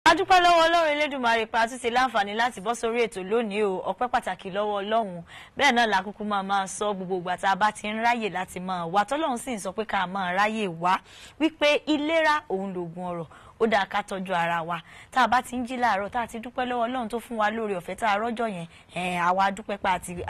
A dúpẹ́ lọ́wọ́ Ọlọ́run Elédùmarè pa tún ti láǹfààní láti bọ́ sórí ètò lónìí o. Ọpẹ́ pàtàkì lọ́wọ́ Ọlọ́run. Bẹ́ẹ̀ náà la kúkú máa sọ gbogbo ìgbà tá a bá ti ń ráyè láti máa wá. T'Ọlọ́run sì ń sọ pé ká máa ráyè wá wípé ìlera òun lògùn ọrọ̀. Ó dáa ká tọ́jú ara wa. Tá a bá ti ń jí láàárọ̀ tá a ti dúpẹ́ lọ́wọ́ Ọlọ́run tó fún wa lórí ọ̀fẹ́ tá a rọ́jọ́ yẹn. Àwa dúpẹ́ pa àti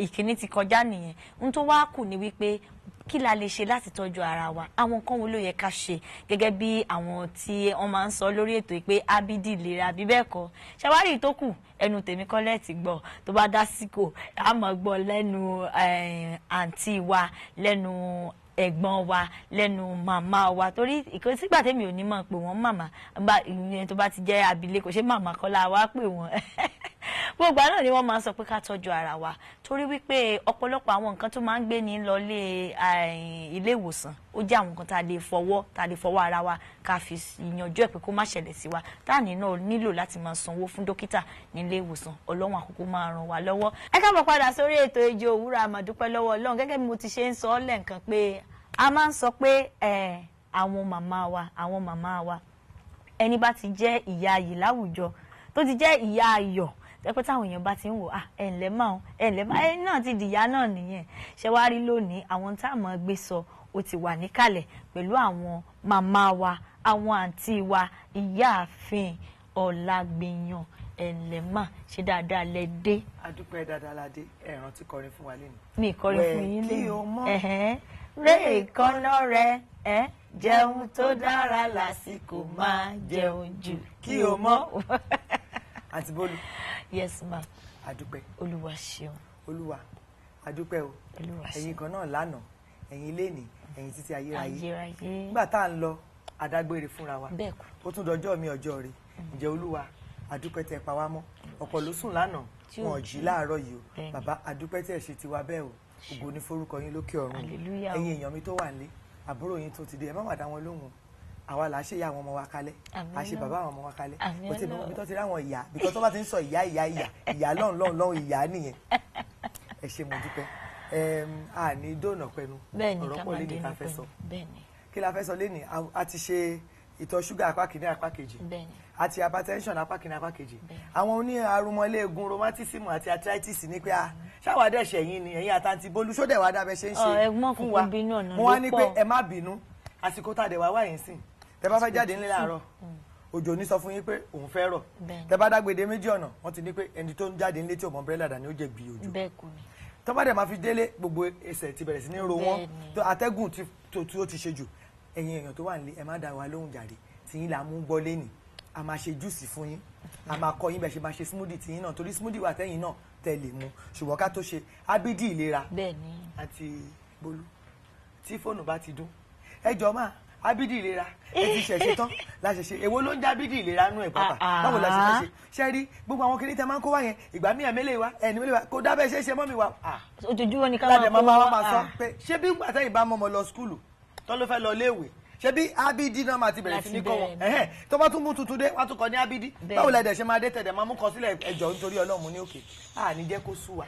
ìkíní ti kọjá nìyẹn. Ohun tó wá kù ni wípé kí la lè ṣe láti tọ́jú ara wa, àwọn nǹkan wo ló yẹ ká ṣe gẹ́gẹ́ bí àwọn tí wọ́n máa ń sọ lórí ètò pé ábídì ìlera bí bẹ́ẹ̀ kọ́ ṣàwárí tó kù ẹnu tèmi Kọ́lẹ́ẹ̀tì gbọ́ tó bá dá síkò á máa gbọ́ lẹ́nu àǹtí wa lẹ́nu ẹ̀gbọ́n wa lẹ́nu màmá wa torí sígbà tèmi ò ní mọ̀ pé wọ́n màmá ìyẹn tó bá ti jẹ́ abilékọ ṣé màmá Kọ́lá wa pè wọ́n gbogbo náà ni wọ́n máa ń sọ pé ká tọ́jú ara wa torí wípé ọ̀pọ̀lọpọ̀ àwọn nǹkan tó máa ń gbé ní lọlé ilé ìwòsàn ó jẹ́ àwọn nǹkan tá a lè fọwọ́ ara wa ká fi ìyànjú ẹ̀ pé kó má ṣẹlẹ̀ sí wa táàní náà nílò láti máa sanwó fún dókítà nílé ìwòsàn Ọlọ́run àkókò máa ràn wá lọ́wọ́. Ẹ káàbọ̀ padà sórí ètò Èjì Òwúrọ̀ a máa dúpẹ́ lọ́wọ́ Ọlọ́run gẹ́gẹ́ bí mo ti ṣe ń sọ lẹ́ǹkan pé a máa ń sọ pé àwọn màmá wa ẹni bá ti jẹ́ ìyá ayì láwùjọ tó ti jẹ́ ìyá ayọ̀ tẹ́pẹ́ táwọn èèyàn bá ti ń wò ẹ̀ǹlẹ́ máa ẹni náà ti dìyá náà nìyẹn ṣe wá rí lónìí àwọn táwọn gbé sọ ó ti wà níkàlẹ̀ pẹ̀lú àwọn màmá wa àwọn àǹtí wa ìyáàfin Ọlágbèyàn ẹ̀ǹlẹ́mà ṣe dáadáa lẹ dé. adúpẹ́ dáadáa la dé ẹ̀ràn ti kọrin fún wa lẹ́nu. mi kọrin fún yín lẹ́nu ré ìkànnà rẹ jẹun tó dára lásìkò máa jẹun jù kí o mọ̀. àǹtí Bólú. Yes ma. Adúpẹ́. Olúwa ṣeun. Olúwa adúpẹ́ o. Olúwa ṣeun. Ẹ̀yin kan náà lánàá, ẹ̀yin lénìí, ẹ̀yin títí ayérayé. Ayérayé. Nígbà tá à ń lọ adágbére fúnra wa. Bẹ́ẹ̀ kọ́. Ó tún dọjọ́ mi ọjọ́ rẹ̀. Ǹjẹ́ Olúwa adúpẹ́ tẹ́ pa wá mọ́. Ọ̀pọ̀ ló sùn lánàá, wọn ò jí láàárọ̀ yìí o. Bàbá adúpẹ́ tẹ́ ṣe tiwa bẹ́ẹ̀ o. Ògo ni forúkọ yín lókè ọ̀run. Hallelujah. Ẹ̀yin èèyàn mi tó wà nílé, àbúrò yín tó ti dé, ẹ má mà dá wọn lóhùn. Àwa là á ṣe ìyá àwọn ọmọ wa kalẹ̀, a ṣe bàbá àwọn ọmọ wa kalẹ̀, kò tí bí tó ti rí àwọn ìyá bí tó bá ti ń sọ ìyá lọ́hùn ìyá nìyẹn. Ẹ ṣe mo dúpẹ́ a ní dóònà pẹ̀lú ọ̀rọ̀ pọ̀ lẹ́nu ká fẹ́ sọ kí la fẹ́ sọ lẹ́nu a ti ṣe ìtọ̀ ṣúgà apá kìíní apá kejì àti hypertension apá kìíní apá kejì àwọn oní arúmọléegun rheumatism àti arthritis ní pé ṣáwa dẹ̀ ṣẹ̀yìn ni ẹ̀yin àtàntì Bólú ṣó dẹ̀ wá dábẹ́ ṣe ń ṣe fún wa mo wá ní pé ẹ má bínú àsìkò tá a dẹ̀ wá wáyé sìn tẹ bá fẹ́ jáde nílé láàárọ̀ òjò ní sọ fún yín pé òun fẹ́ rọ̀ tẹ bá dágbèdé méjì ọ̀nà wọ́n ti ní pé ẹni tó ń jáde nílé tí ò mọ umbrella dání ó jẹ bí òjò tó bá dẹ̀ máa fi délé gbogbo ẹsẹ̀ ti bẹ̀rẹ̀ sí ní ro wọ́n tó atẹ́gùn tí ó ti ṣe jù ẹ̀yin èèyàn tó wà nílé ẹ má dá wa lóhùn jàre tí yín là mú gbọ́ lẹ́nì a máa ṣe júùsì fún yín a máa kọ́ yín bẹ́ẹ̀ ṣe máa ṣe smoothie tí yín náà torí smoothie wà tẹ́yìn náà tẹ́ lè mu ṣùgbọ́n ká tó ṣe ábídì ìlera àti Bólú tí fóònù bá ti dún ẹ jọ máa ábídì ìlera ẹ ti ṣẹ̀ṣẹ̀ tán láṣẹṣe èwo ló ń já ábídì ìlera nú ẹ̀ pápá báwo la ṣe fẹ́ ṣe ṣe rí gbogbo àwọn kìnìún tẹ máa ń kó wá yẹn ìgbà míì ẹ̀mẹ́lẹ̀ wa ẹ̀ẹ́nìmẹ́lẹ̀ wa kò dábẹ́ ṣe ṣe mọ́ mi wa. ojoojúmọ́ ni ká máa kó wá máa sọ pé ṣé bí gbàtẹ́ ìbá mọ́mọ́ lọ skúlù tó ló fẹ́ lọ léèwé ṣé bí ábídì náà máa ti bẹ̀rẹ̀ sí ní kọ́ wọn tó bá tún mú tuntun dé wọ́n tún kọ́ ní ábídì báwo lẹ́dẹ̀ ṣe máa dé tẹ̀dẹ̀ máa mú kọ sílẹ̀ ẹjọ́ nítorí Ọlọ́run ní òkè àní jẹ́ kó sú wa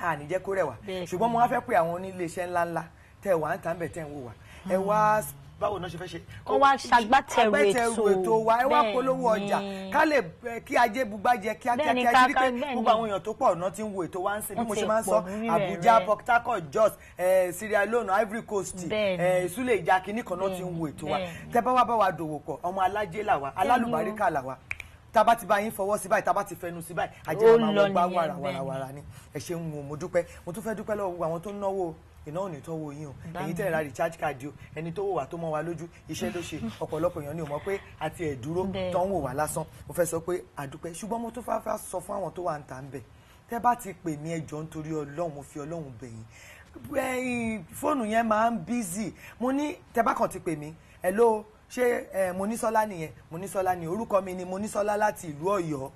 àní jẹ́ kó rẹwà ṣùgbọ́n mo wá fẹ́ pé àwọn oníléeṣẹ́ ńláńlá tẹ̀ wá ń tàn bẹ̀ tẹ̀ ń wò wá ẹ wá báwo náà ṣe fẹ́ ṣe. ó wá ṣagbátẹrù ètò wa ẹ wá polówó ọjà ká lè kí ajé bugbájẹ kíákíá kí ajé pé gbogbo àwọn èèyàn tó pọ̀ náà ti ń wo ètò wa ń sìn bí mo ṣe máa ń sọ Abuja Port Harcourt Jos Sierra Leone Ivory Coast Sule ìjà kìíní kan náà ti ń wo ètò wa tẹ bá wá bá wa dòwò pọ̀ ọmọ alájẹ làwa alálùbáríkà làwa tába ti bá yín fọwọ́ sí báyìí tába ti fẹnu sí báyìí ajẹ́ máa wọ́n gbá wàràwàrà ni ẹ ṣeun mo dúpẹ́ mo tún fẹ́ dúpẹ́ lọ́wọ́ gbogbo àwọn tó ń náwó iná ò ní tọ́wọ́ yín o ẹ̀yin tẹ̀lé ra recharge card o ẹni tó wò wá tó mọ́ wa lójú iṣẹ́ ló ṣe ọ̀pọ̀lọpọ̀ èèyàn ni ò mọ̀ pé àti ẹ̀dúró tó ń wò wá lásán mo fẹ́ sọ pé àdúpẹ́ ṣùgbọ́n mo tún fẹ́ sọ fún àwọn tó wà ń tà ń bẹ̀ tẹ́ bá ti pè mí ẹjọ́ nítorí Ọlọ́run mo fi Ọlọ́run bẹ̀ yín fóònù yẹn máa ń bízì mo ní tẹ́ bá kàn ti pè mí hello ṣé Monísọ́lá nìyẹn Monísọ́lá ni orúkọ mi ni Monísọ́lá láti ìlú Ọ̀yọ́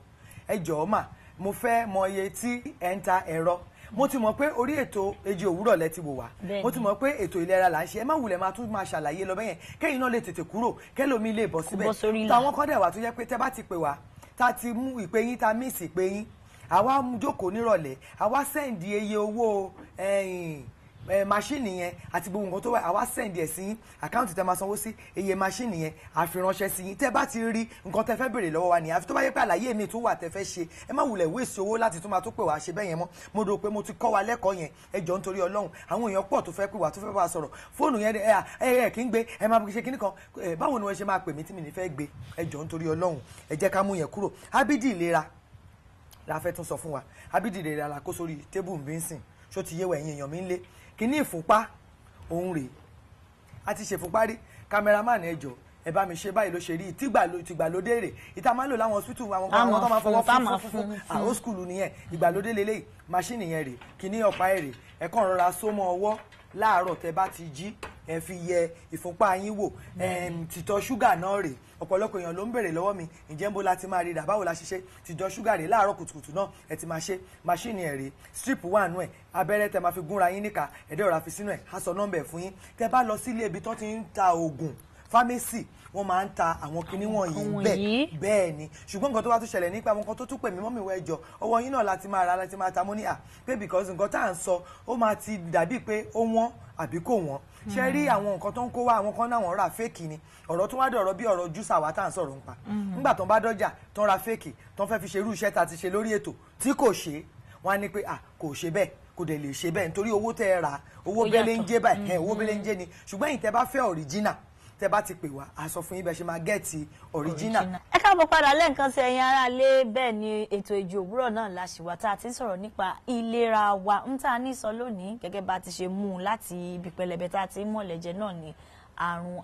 ẹ jọ̀ọ́ mà mo fẹ́ mọ iye tí ẹ̀ ń ta ẹ̀rọ mo ti mọ̀ pé orí ètò Èjì Òwúrọ̀ lẹ ti wò wá mo ti mọ̀ pé ètò ìlera là ń ṣe ẹ má wulẹ̀ máa tún máa ṣàlàyé lọ bẹ́yẹn kẹ́yìn náà lè tètè kúrò kẹ́lòmí lè bọ́ síbẹ̀ táwọn kan dẹ̀ wà tó jẹ́ pé tẹ́ bá ti pè wá tá ti mú ìpè yín tá míìsì ìpè yín àwa jókòó nírọ̀lẹ́ àwa sẹ́ǹdì iye owó máṣíìnì yẹn àti gbogbo nǹkan tó wà àwa send ẹ̀ sí yín àkáǹtì tẹ́ máa sanwó sí iye máṣíìnì yẹn àfiránṣẹ́ sí yín tẹ́ bá ti rí nǹkan tẹ́ fẹ́ béèrè lọ́wọ́ wa nìyẹn àfi tó bá yẹ pé àlàyé mi tún wà tẹ́ fẹ́ ṣe ẹ má wulẹ̀ wéèsì owó láti tún máa tó pè wá ṣe bẹ́ẹ̀ yẹn mọ́ mo rò pé mo ti kọ́ wa lẹ́kọ̀ọ́ yẹn ẹ jọ̀ọ́ nítorí Ọlọ́run àwọn èèyàn pọ̀ tó fẹ́ pè wá tó fẹ́ bá wa sọ̀rọ̀ fóònù yẹn ẹ kì í gbé ẹ máa ṣe kíní kan báwo ni wọ́n ṣe máa pè mí tí mi ní fẹ́ gbé ẹ jọ̀ọ́ nítorí Ọlọ́run ẹ jẹ́ ká mú yẹn kúrò Abidi Ìlera la fẹ́ tún sọ fún wa Abidi Ìlera la kó sórí tébù bínsìn ṣó ti yé wa ẹ̀yin èèyàn mi ń lé kíní ìfúnpá òun rèé a ti ṣe ìfúnpá rí kámẹ́rámàn ẹ jọ̀ọ́ ẹ bá mi ṣe báyìí ló ṣe rí tìgbàlódé rè ìta máa ń lò láwọn hospital àwọn tó máa fọwọ́ fún àwọn skulu nìyẹn ìgbàlódé lélẹ́yìí máṣíìnì yẹn rè kíní ọ̀pá ẹ̀ rè ẹ kàn rọra só mọ́ ọwọ́ láàárọ̀ tẹ bá ti jí ẹ fi yẹ ìfúnpá yín wò tìtọ̀ ṣúgà náà rè ọ̀pọ̀lọpọ̀ èèyàn ló ń béèrè lọ́wọ́ mi ǹjẹ́ ń bó la ti máa rí rà báwo la ṣe ṣe tìtọ̀ ṣúgà rè láàárọ̀ kùtùkùtù náà ẹ ti máa ṣe máṣíìnì ẹ̀ rè strip wà nù ẹ̀ abẹ́rẹ́ tẹ máa fi gúnra yín níka ẹ̀dẹ́ ọ̀rá fi sínú ẹ̀ á sọ nọ́mbà ẹ̀ fún yín tẹ bá lọ sílé ibi tó ti ń ta oògùn fámẹ́sì wọ́n máa ń ta àwọn kinní wọ̀nyí bẹ́ẹ̀ ni ṣùgbọ́n nǹkan tó wá tún ṣẹlẹ̀ nípa àwọn nǹkan tó tún pè mí mọ́mì wọ ẹjọ́ ọwọ́ yín náà láti máa ra láti máa ta mọ́ ní pé because nǹkan tá à ń sọ ó máa ti dàbí pé ó wọ́n àbí kò wọ́n ṣe rí àwọn nǹkan tó ń kó wá àwọn kan náà wọ́n ra fẹ́ẹ̀kì ni ọ̀rọ̀ tó wá dọ̀rọ̀ bí ọ̀rọ̀ júùsà wa tá à ń sọ̀rọ̀ nípa nígbà tó ń bá dọ́jà tó ń ra fẹ́ẹ̀kì tó ń fẹ́ fi ṣe irú iṣẹ́ tá a ti ṣe lórí ètò tí kò ṣe wọ́n á ní pé kò ṣe bẹ́ẹ̀ kò dẹ̀ lè ṣe bẹ́ẹ̀ nítorí owó tẹ́ ẹ rà owó bẹ́lẹ̀ ń jẹ́ báyìí owó bẹ́lẹ̀ ń jẹ́ ni ṣùgbọ́n ìtẹ́ bá fẹ́ original tẹ́ bá ti pè wá a sọ fún yín bẹ́ẹ̀ ṣe máa gẹ́ẹ̀tì original. ẹ káàbọ̀ padà lẹ́ẹ̀kan sí ẹ̀yin ará lé bẹ́ẹ̀ ni ètò Èjì Òwúrọ̀ náà la ṣì wà tá a ti ń sọ̀rọ̀ nípa ìlera wa ń tá a ní sọ lónìí gẹ́gẹ́ bá ti ṣe mú un láti ibi pẹlẹbẹ tá a ti ń mọ̀lẹ́jẹ náà ní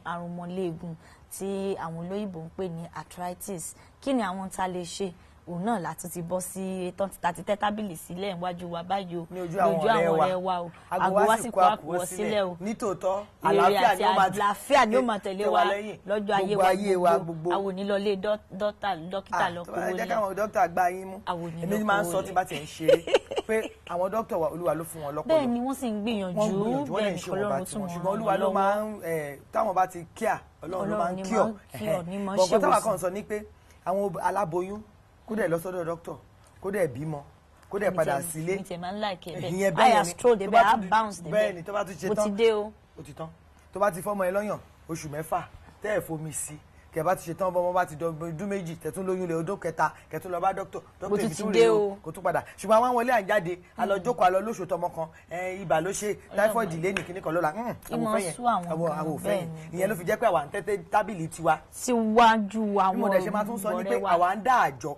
àrùnmọ̀lẹ́gùn tí àwọn olóyìnbó ń pè ní arthritis kí ni àwọn tá a lè ṣe òun náà láti ti bọ́ sí láti tẹ́ tábìlì sílẹ̀ níwájú wa báyìí o lójú àwọn ọ̀rẹ́ wa o àgbo wá sì kó àkùwọ́ sílẹ̀ o nítòótọ́ àlàáfíà ni ó máa tẹ̀lé wa lọ́jọ́ ayé wa gbogbo àwọn onílọ́lé dókítà lọ́kùnrin ní. ẹ jẹ́ káwọn dókítà gbá yín mú èmi máa ń sọ tí bá ti ń ṣeré pé àwọn dókítà wa Olúwa ló fún wọn lọ́pọlọ bẹ́ẹ̀ ni wọ́n sì ń gbìyànjú bẹ́ẹ̀ ni Ọlọ́run tún wọn ṣùgbọ́n Olúwa ló máa ń táwọn bá ti kíà Ọlọ́run ló máa ń kíọ̀ bọ̀ǹkan táwa kan sọ ní pé àwọn aláboyún kó dẹ̀ lọ sọ́dọ̀ dókítà kó dẹ̀ bímọ kó dẹ̀ padà sílé ìyẹn bẹ́ẹ̀ ni tó bá tún ṣe tán ó ti tán tó bá ti fọ́mọ ẹ lọ́yàn oṣù mẹ́fà tẹ́ ẹ̀ fomi sí kẹ bá ti ṣe tán bọ́mọ bá ti dọdún méjì tẹ̀tún lóyún lé ọdún kẹta kẹtún lọ bá dókítà ibi tún rè o kó tún padà ṣùgbọ́n àwọn wọlé àjáde alọ́jókòó alọ́ lóṣù tọmọ kan ibà ló ṣe táífọ̀dì lé ní kíní kan lọ́la àwọn òfẹ́ yẹn ìyẹn ló fi jẹ́ pé àwa ń tẹ́tẹ́ tábìlì tiwa síwájú àwọn mo dẹ̀ ṣe máa tún sọ ní pé àwa ń dá àjọ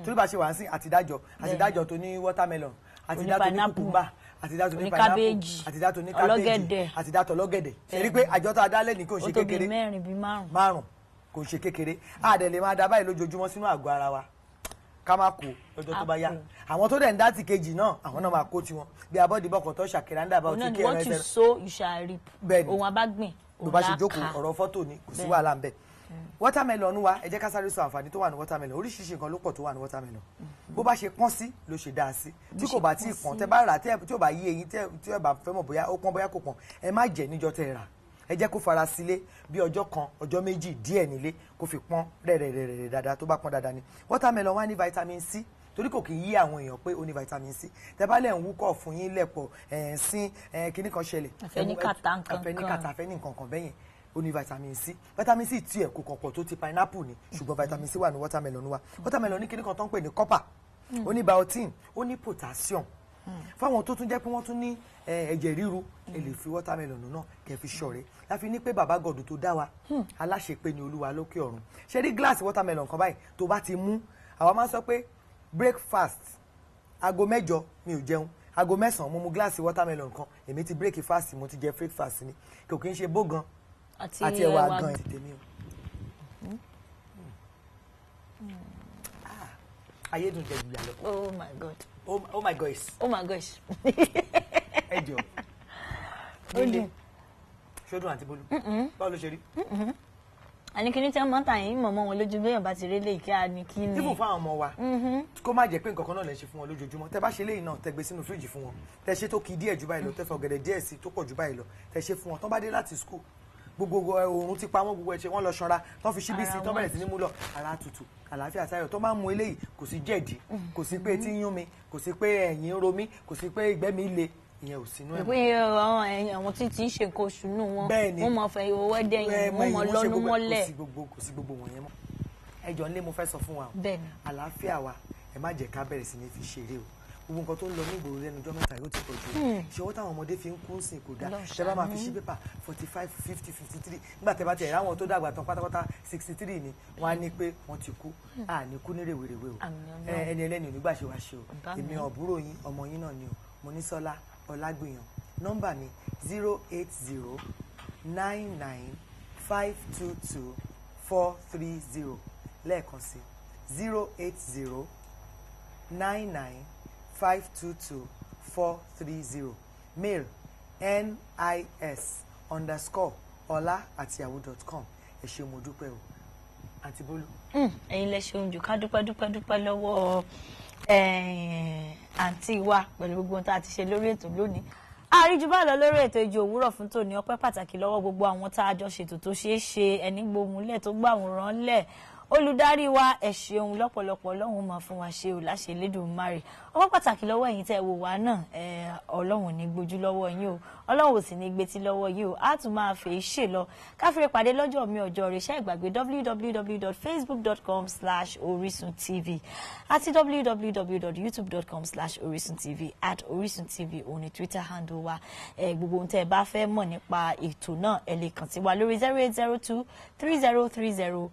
torí bá ṣe wà sí àtidájọ tó ní watermelon àtidá tó ní kùkùmbà àtidá tó ní pineapple àtidá tó ní cabbage àtidá tó lọ́gẹ̀dẹ̀ ṣe rí pé àjọ tó adálẹ̀ ní kò ń ṣe kékeré márùn kò ń ṣe kékeré àdẹ̀ lè máa dá báyìí lójoojúmọ́ sínú àgọ́ ara wa ká má kó lọ́jọ́ tó bá yá àwọn tó dẹ̀ ń dá ti kejì náà àwọn náà máa kó tiwọn bí abọ́dì bọ́kọ̀ tó ṣàkèrè ń dàbà ọtí kí ẹ̀rọ ẹ̀sẹ̀. what you sow you shall reap. bẹ́ẹ̀ni ohun abágbìn òun bá ṣe jókòó ọ̀rọ̀ fọ́tò ni kò sí wàhálà ń bẹ̀. watermelon wa ẹ jẹ́ ká sáré sọ àǹfààní tó wà ní watermelon oríṣiríṣi nǹkan ló pọ̀ tó wà ní watermelon bó bá ṣe pọ́n sí ló ṣe dáa sí tí kò bá tí ì pọ́n tẹ́ bá rà tí ò bá yí eyín tí ò bá fẹ́ mọ̀ bóyá ó pọ́n bóyá kò pọ́n ẹ má jẹ níjọ́ tẹ́ rà ẹ jẹ́ kó fara sílé bí ọjọ́ kan ọjọ́ méjì díẹ̀ nílé kó fi pọ́n rẹ̀rẹ̀rẹ̀ dáadáa tó bá pọ́n dáadáa ni watermelon wá ní vitamin C torí kò kì í yí àwọn èèyàn pé ó ní vitamin C tẹ́ bá lẹ̀ ń wúkọ̀ fún yín lẹ̀pọ̀ sí kíní kan ṣẹlẹ̀ àfẹ́níkàtà nǹkan kan bẹ́yẹn ó ní vitamin C tiẹ̀ kò kọ̀pọ̀ tó ti pineapple ni ṣùgbọ́n vitamin C wà ní watermelon wa watermelon ní kíní kan tó ń pè ní copper ó ní biotin ó ní potassium fáwọn tó tún jẹ́ pé wọ́n tún ní ẹ̀jẹ̀ ríru ẹ lè fi watermelon náà kẹ́ fi ṣọ̀rẹ́ láfi ní pé bàbá gọ̀dù tó dá wa aláṣepé ni Olúwa lókè ọ̀run ṣe rí gíláàsì watermelon kan báyìí tó bá ti mú àwa máa ń sọ pé breakfast aago 8 mi ò jẹun aago 9 mo mu gíláàsì watermelon kan èmi ti break fast mo ti jẹ breakfast ni kò kí n ṣe bógan àti ẹ̀wà gan ti tèmi o. ayédùn jẹ jù yàlọ. Oh my God. Oh my gosh. Oh my gosh. ẹ jọ nílé ṣọdún àti Bólú báwo ló ṣe rí. àní kí ni tí wọ́n máa ń tà yín mọ̀mọ́ wọn lójú bí èèyàn bá ti rí lè kí a ní kí ni. tífù fáwọn ọmọ wa kó má jẹ́ pé nǹkan kan náà lè ṣe fún wọn lójoojúmọ́ tẹ́ bá ṣe léyìn náà tẹ́ gbé sínú fíríjì fún wọn tẹ́ ṣe tó kì í díẹ̀ jù báyìí lọ tẹ́ fọ ọ̀gẹ̀dẹ̀ díẹ̀ sí tó pọ̀ jù báyìí lọ tẹ́ ṣe fún wọn tán bá dé láti school gbogbo oòrùn ti pa wọn gbogbo ẹ̀ṣẹ̀ wọn lọ ṣanra tán fi ṣíbí sí tán bẹ̀rẹ̀ sí ní mú lọ ara tutù àlàáfíà táyọ̀ tó máa ń mu eléyìí kò sí jẹ̀dí kò sí pé etí ń yún mi kò sí pé ẹ̀yìn ń ro mí kò sí pé ìgbẹ́ mi le ìyẹn ò sínú ẹ̀. pé àwọn tí ti ń ṣe nǹkan oṣù nù wọn wọ́n máa fẹ́ owó ẹ̀dẹ̀ yẹn wọ́n máa lọ́nu mọ́lẹ̀. kò sí gbogbo wọ̀nyẹn mọ́. ẹjọ́ ńlẹ́ mo fẹ́ sọ fún wa o àlàáfíà wa ẹ má jẹ́ ká bẹ̀rẹ̀ sí ní fi ṣeré o gbogbo nǹkan tó ń lọ ní ìgboro lẹ́nu ọjọ́ mẹ́ta yóò ti pọ̀ jù ṣé owó táwọn ọmọdé fi ń kún sí kò dáa tẹ bá máa fi ṣí pépà 45 50 53 nígbà tẹ bá tẹ ráwọn tó dàgbà tán pátápátá 63 ni wọ́n á ní pé wọ́n ti kú à ní kú ní rèwerèwe o ẹni ẹlẹ́ni ò ní gbà ṣe wá ṣe o èmi àbúrò yín ọmọ yín náà ni o Monísọ́lá Ọlágbìyàn nọ́mbà mi 08099522430 lẹ́ẹ̀kan sí 08099522430 mail nis_ola@yahoo.com ẹ ṣé mo dúpẹ́ o àǹtí Bólú. ẹ̀yin lẹ ṣeun jù ká dúpẹ́ lọ́wọ́ àǹtí wa pẹ̀lú gbogbo ohun tá a ti ṣe lórí ètò lónìí. àríjú bá lọ lórí ètò Ìjì Òwúrọ̀ fún tòní. ọpẹ́ pàtàkì lọ́wọ́ gbogbo àwọn tá a jọ ṣètò tó ṣeé ṣe ẹni gbóhùnlẹ̀ tó gbàwòrán lẹ̀ olùdarí wa ẹ ṣeun lọ́pọ̀lọpọ̀ Ọlọ́run máa fún wa ṣe ò láṣẹ Elédùmarè. ọpẹ́ pàtàkì lọ́wọ́ ẹ̀yin tẹ́ wò wá náà Ọlọ́run ní gbójú lọ́wọ́ yín o Ọlọ́run ò sì ní gbétí lọ́wọ́ yín o á tún máa fèé ṣe lọ káfíńrẹ́ pàdé lọ́jọ́ mi ọjọ́ rẹ̀ ṣẹ́ ìgbàgbé www.facebook.com/orisuntv àti www.youtube.com/orisuntv @orisuntv òun ni Twitter handle wa. gbogbo ohun tẹ́ ẹ bá fẹ́ mọ̀ nípa ètò náà ẹ lè kàn sí wa lórí 08023030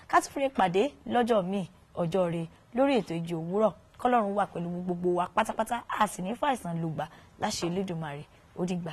ká tún fẹ́rẹ̀ pàdé lọ́jọ́ mi ọjọ́ rẹ̀ lórí ètò Ìjì Òwúrọ̀ kọ́lọ́run wà pẹ̀lú gbogbo wa pátápátá a sì ní fàìsàn lùgbà láṣẹ Elédùmarè ó dìgbà.